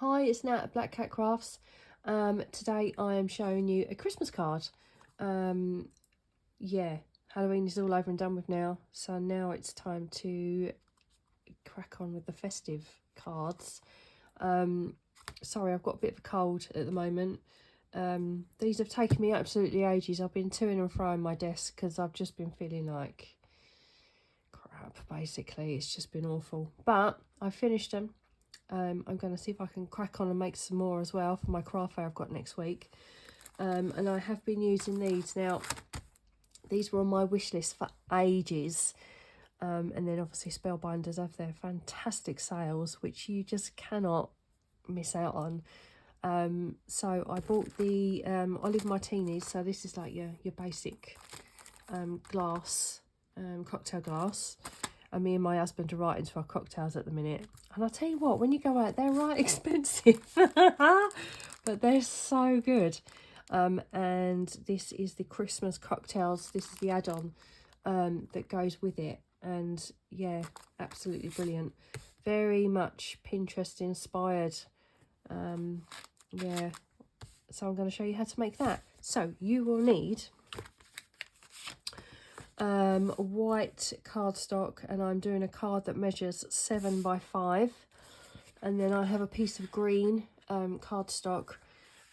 Hi, it's Nat at Black Cat Crafts. Today I am showing you a Christmas card. Yeah, Halloween is all over and done with now, so now it's time to crack on with the festive cards. Sorry, I've got a bit of a cold at the moment. These have taken me absolutely ages. I've been to and fro on my desk because I've just been feeling like crap, basically. It's just been awful. But I finished them. I'm going to see if I can crack on and make some more as well for my craft fair I've got next week. And I have been using these. Now, these were on my wish list for ages. And then obviously Spellbinders have their fantastic sales, which you just cannot miss out on. So I bought the olive martinis. So this is like your basic glass, cocktail glass. And me and my husband are right into our cocktails at the minute. And I'll tell you what, when you go out, they're right expensive. But they're so good. And this is the Christmas cocktails. This is the add-on that goes with it. And yeah, absolutely brilliant. Very much Pinterest inspired. Yeah. So I'm going to show you how to make that. So you will need white cardstock, and I'm doing a card that measures 7 by 5, and then I have a piece of green cardstock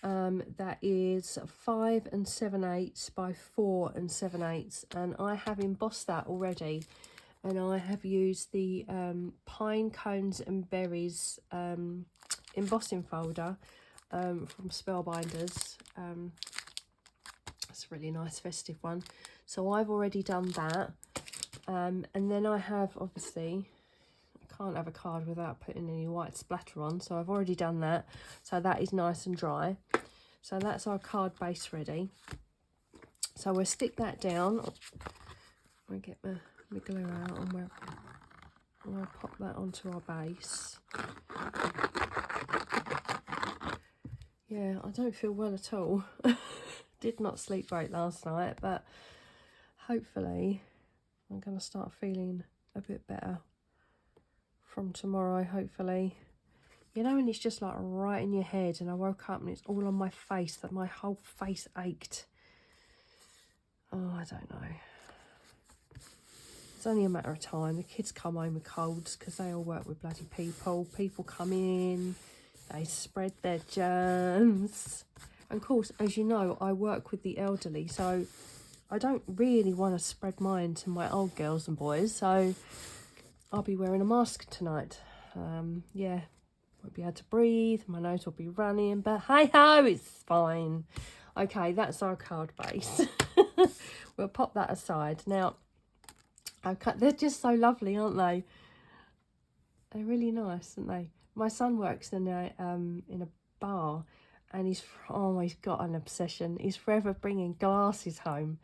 that is 5 7/8 by 4 7/8, and I have embossed that already, and I have used the pine cones and berries embossing folder from Spellbinders. It's a really nice festive one. So I've already done that. And then I have, obviously, I can't have a card without putting any white splatter on. So I've already done that. So that is nice and dry. So that's our card base ready. So we'll stick that down. I'll get my glue out and we'll pop that onto our base. Yeah, I don't feel well at all. Did not sleep great last night, but hopefully I'm going to start feeling a bit better from tomorrow, hopefully. You know, and it's just like right in your head, and I woke up and it's all on my face, that my whole face ached. Oh, I don't know. It's only a matter of time. The kids come home with colds because they all work with bloody people. People come in, they spread their germs. And of course, as you know, I work with the elderly, so I don't really want to spread mine to my old girls and boys, so I'll be wearing a mask tonight. Yeah, won't be able to breathe, my nose will be running, but hey-ho, it's fine. Okay, that's our card base. We'll pop that aside. Now, they're just so lovely, aren't they? They're really nice, aren't they? My son works in a bar, and he's always got an obsession. He's forever bringing glasses home.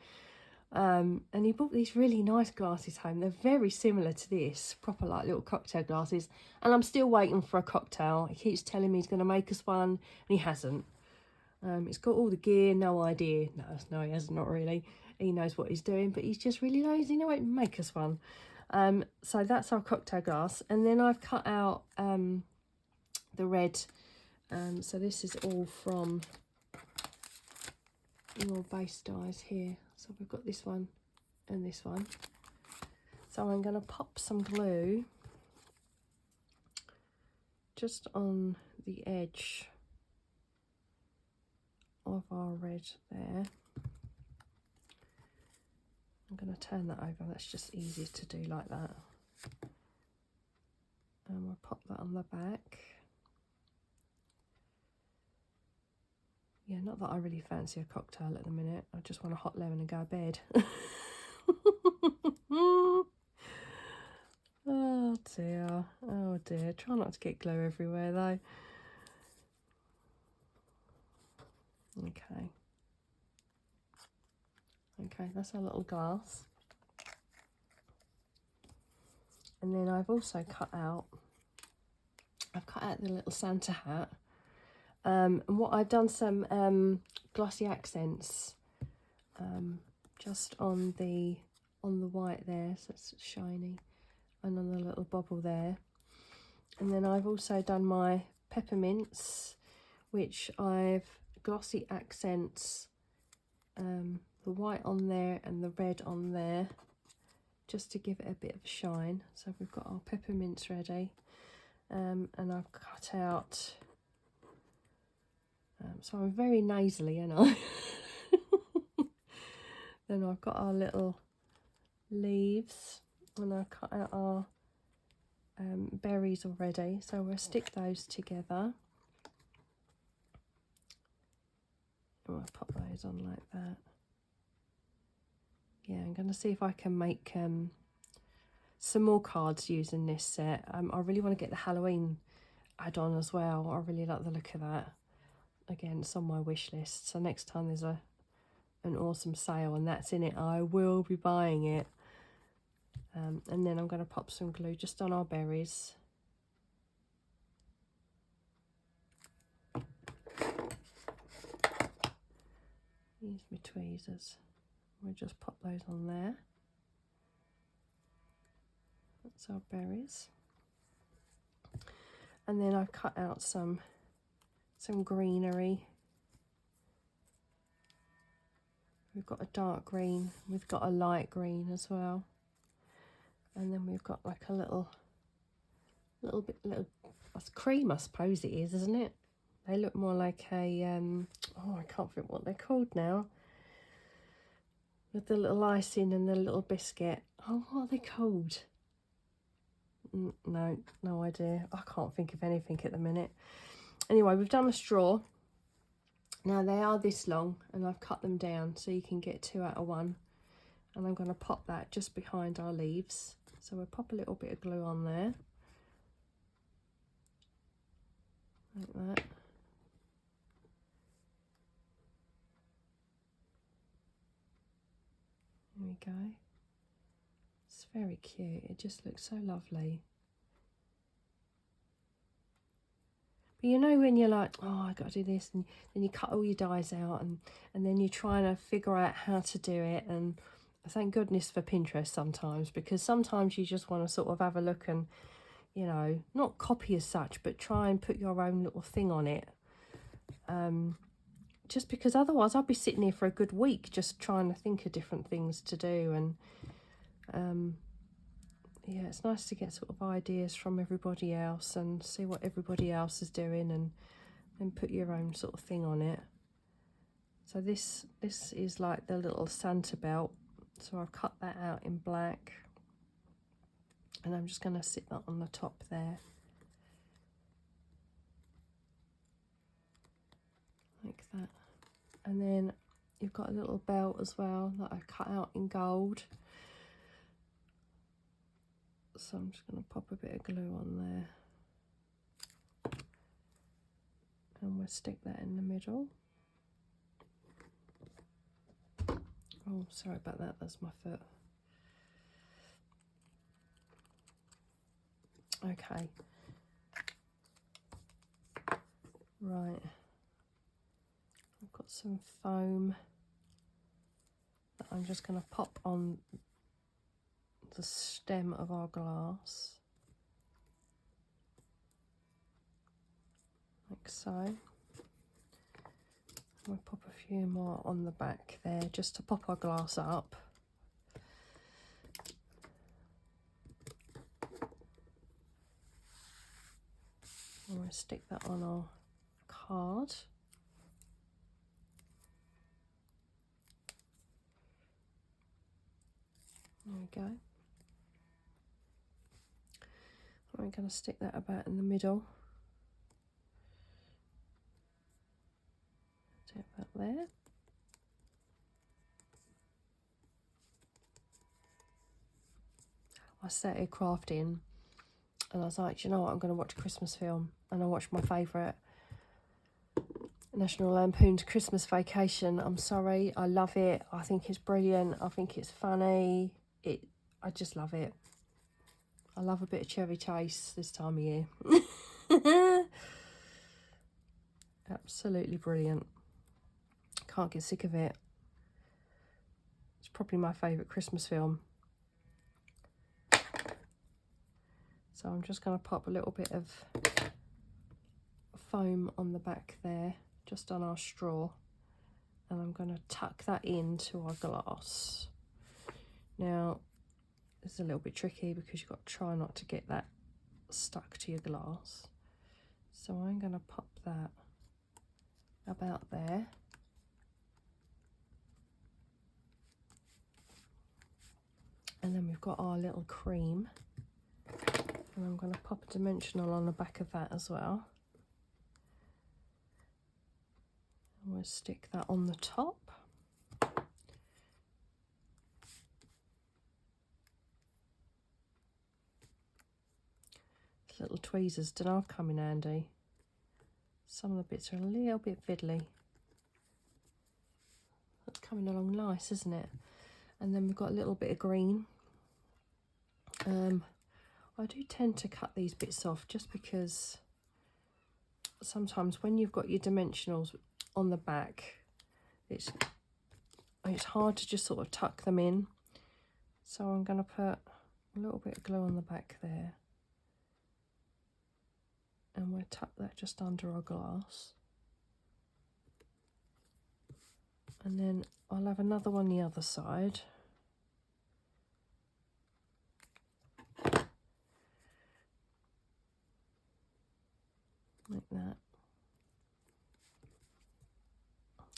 And he brought these really nice glasses home. They're very similar to this, proper like little cocktail glasses. And I'm still waiting for a cocktail. He keeps telling me he's going to make us one, and he hasn't. He's got all the gear, no idea. No, he hasn't, not really. He knows what he's doing, but he's just really lazy. No, wait, make us one. So that's our cocktail glass. And then I've cut out the red. So this is all from your base dyes here. So we've got this one and this one. So I'm going to pop some glue just on the edge of our red there. I'm going to turn that over. That's just easier to do like that. And we'll pop that on the back. Yeah, not that I really fancy a cocktail at the minute. I just want a hot lemon and go to bed. Oh dear, oh dear. Try not to get glue everywhere though. Okay. Okay, that's our little glass. And then I've also cut out the little Santa hat. And what I've done, some glossy accents just on the white there, so it's shiny, and on the little bobble there. And then I've also done my peppermints, which I've glossy accents the white on there and the red on there, just to give it a bit of a shine. So we've got our peppermints ready, and I've cut out, so I'm very nasally, and I then I've got our little leaves, and I've cut out our berries already, so we'll stick those together. I'll pop those on like that. Yeah, I'm going to see if I can make some more cards using this set. I really want to get the Halloween add-on as well. I really like the look of that. Again, it's on my wish list. So next time there's an awesome sale and that's in it, I will be buying it. And then I'm going to pop some glue just on our berries. Use my tweezers. We'll just pop those on there. That's our berries. And then I've cut out some greenery. We've got a dark green, we've got a light green as well. And then we've got like a little that's cream, I suppose it is, isn't it? They look more like a, oh, I can't think what they're called now. With the little icing and the little biscuit. Oh, what are they called? No idea. I can't think of anything at the minute. Anyway, we've done a straw. Now they are this long and I've cut them down so you can get 2 out of 1. And I'm going to pop that just behind our leaves. So we'll pop a little bit of glue on there. Like that. There we go. It's very cute. It just looks so lovely. But you know when you're like, oh, I got to do this, and then you cut all your dies out, and then you're trying to figure out how to do it. And thank goodness for Pinterest sometimes, because sometimes you just want to sort of have a look and, you know, not copy as such, but try and put your own little thing on it. Just because otherwise I'll be sitting here for a good week just trying to think of different things to do. And yeah, it's nice to get sort of ideas from everybody else and see what everybody else is doing, and then put your own sort of thing on it. So this is like the little Santa belt. So I've cut that out in black, and I'm just going to sit that on the top there. Like that. And then you've got a little belt as well that I cut out in gold. So I'm just going to pop a bit of glue on there. And we'll stick that in the middle. Oh, sorry about that, that's my foot. Okay. Right. I've got some foam that I'm just going to pop on the stem of our glass. Like so. We'll pop a few more on the back there just to pop our glass up. And we'll stick that on our card. There we go. We're going to stick that about in the middle. Take that there. I started crafting and I was like, you know what, I'm going to watch a Christmas film. And I watched my favourite, National Lampoon's Christmas Vacation. I'm sorry, I love it. I think it's brilliant. I think it's funny. I just love it. I love a bit of cherry chase this time of year. Absolutely brilliant. Can't get sick of it. It's probably my favourite Christmas film. So I'm just going to pop a little bit of foam on the back there, just on our straw, and I'm going to tuck that into our glass. Now, it's a little bit tricky because you've got to try not to get that stuck to your glass. So I'm going to pop that about there. And then we've got our little cream. And I'm going to pop a dimensional on the back of that as well. And we'll stick that on the top. Little tweezers do not come in handy. Some of the bits are a little bit fiddly. That's coming along nice, isn't it? And then we've got a little bit of green. I do tend to cut these bits off just because sometimes when you've got your dimensionals on the back, it's hard to just sort of tuck them in. So I'm going to put a little bit of glue on the back there. And we'll tuck that just under our glass. And then I'll have another one the other side. Like that.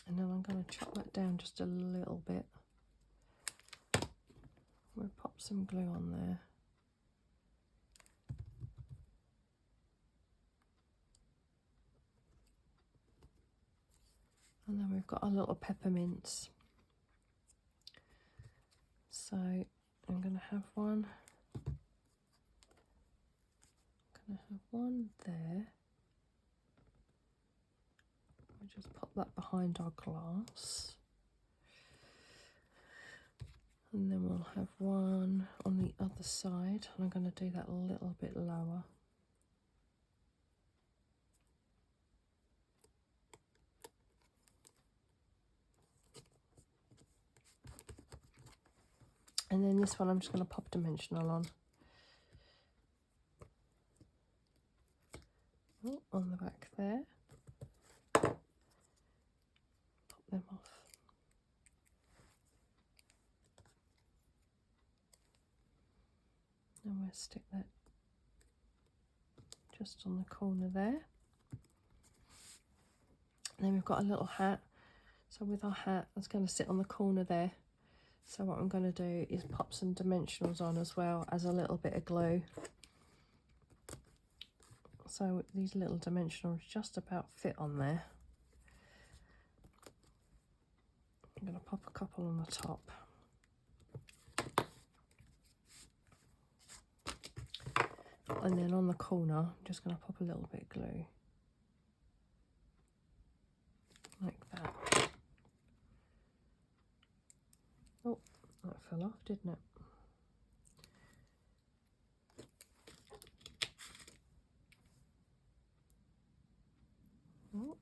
And then I'm going to chop that down just a little bit. We'll pop some glue on there. And then we've got our little peppermints. So I'm going to have one. There. We'll just pop that behind our glass. And then we'll have one on the other side. And I'm going to do that a little bit lower. And then this one I'm just going to pop dimensional on. Oh, on the back there. Pop them off. And we'll stick that just on the corner there. And then we've got a little hat. So with our hat, that's going to sit on the corner there. So what I'm going to do is pop some dimensionals on as well as a little bit of glue. So these little dimensionals just about fit on there. I'm going to pop a couple on the top. And then on the corner, I'm just going to pop a little bit of glue. Like that. Oh, that fell off, didn't it? Oh.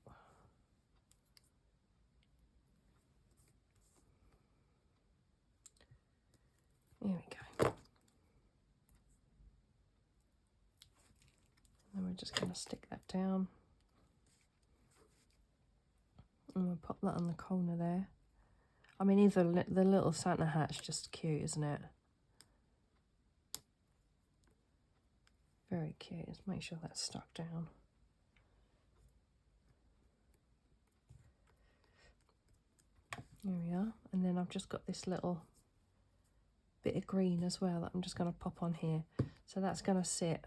Here we go. And we're just going to stick that down. And we'll pop that on the corner there. I mean, either the little Santa hat's just cute, isn't it? Very cute. Let's make sure that's stuck down. Here we are. And then I've just got this little bit of green as well that I'm just going to pop on here. So that's going to sit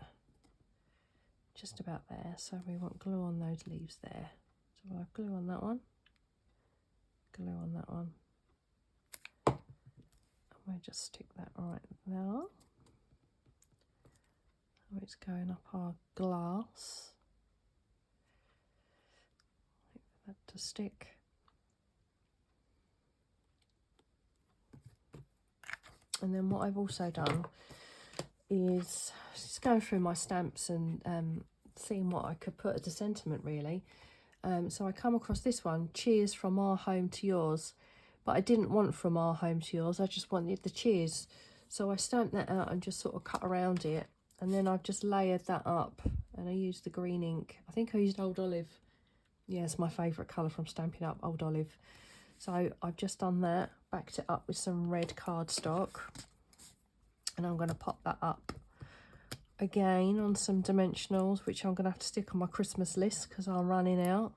just about there. So we want glue on those leaves there. So we'll have glue on that one. Glue on that one. And we'll just stick that right there. So it's going up our glass. Wait for that to stick. And then what I've also done is just going through my stamps and seeing what I could put as a sentiment, really. So I come across this one, cheers from our home to yours. But I didn't want from our home to yours, I just wanted the cheers. So I stamped that out and just sort of cut around it. And then I've just layered that up and I used the green ink. I think I used Old Olive. Yeah, it's my favourite colour from Stampin' Up, Old Olive. So I've just done that, backed it up with some red cardstock, and I'm going to pop that up again on some dimensionals, which I'm going to have to stick on my Christmas list because I'm running out.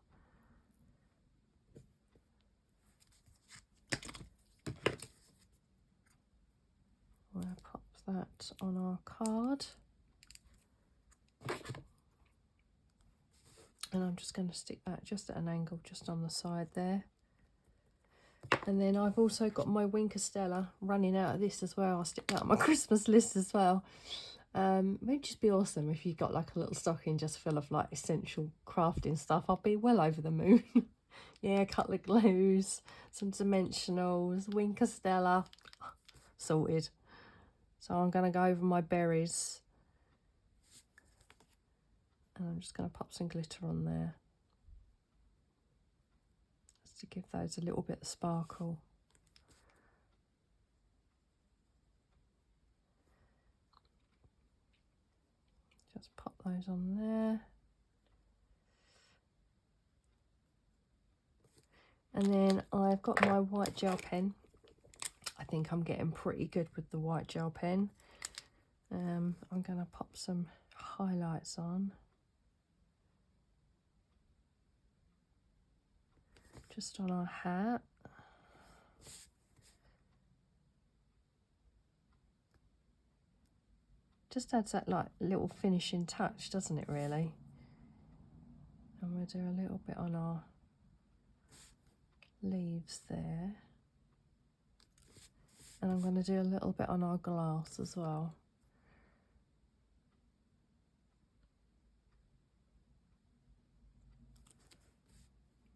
I'm going to pop that on our card. And I'm just going to stick that just at an angle, just on the side there. And then I've also got my Winker Stella running out of this as well. I'll stick that on my Christmas list as well. It'd just be awesome if you got like a little stocking just full of like essential crafting stuff. I'll be well over the moon. Yeah, a couple of glues, some dimensionals, Winker Stella, sorted. So I'm going to go over my berries. And I'm just going to pop some glitter on there, just to give those a little bit of sparkle. Just pop those on there. And then I've got my white gel pen. I think I'm getting pretty good with the white gel pen. I'm going to pop some highlights on. Just on our hat. Just adds that like little finishing touch, doesn't it really? And we'll do a little bit on our leaves there. And I'm going to do a little bit on our glass as well.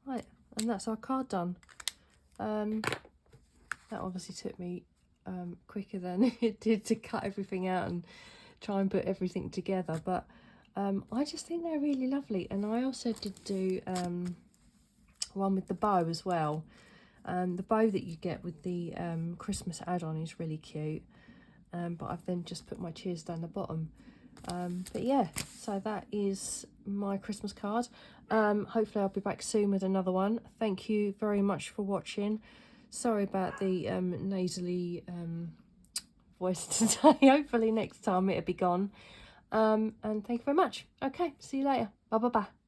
Right, and that's our card done. That obviously took me quicker than it did to cut everything out and try and put everything together, but I just think they're really lovely. And I also did do one with the bow as well. The bow that you get with the Christmas add-on is really cute, but I've then just put my cheers down the bottom. But yeah, so that is my Christmas card. Hopefully I'll be back soon with another one. Thank you very much for watching. Sorry about the nasally voice today. Hopefully next time it'll be gone. And thank you very much. Okay, see you later. Bye bye bye.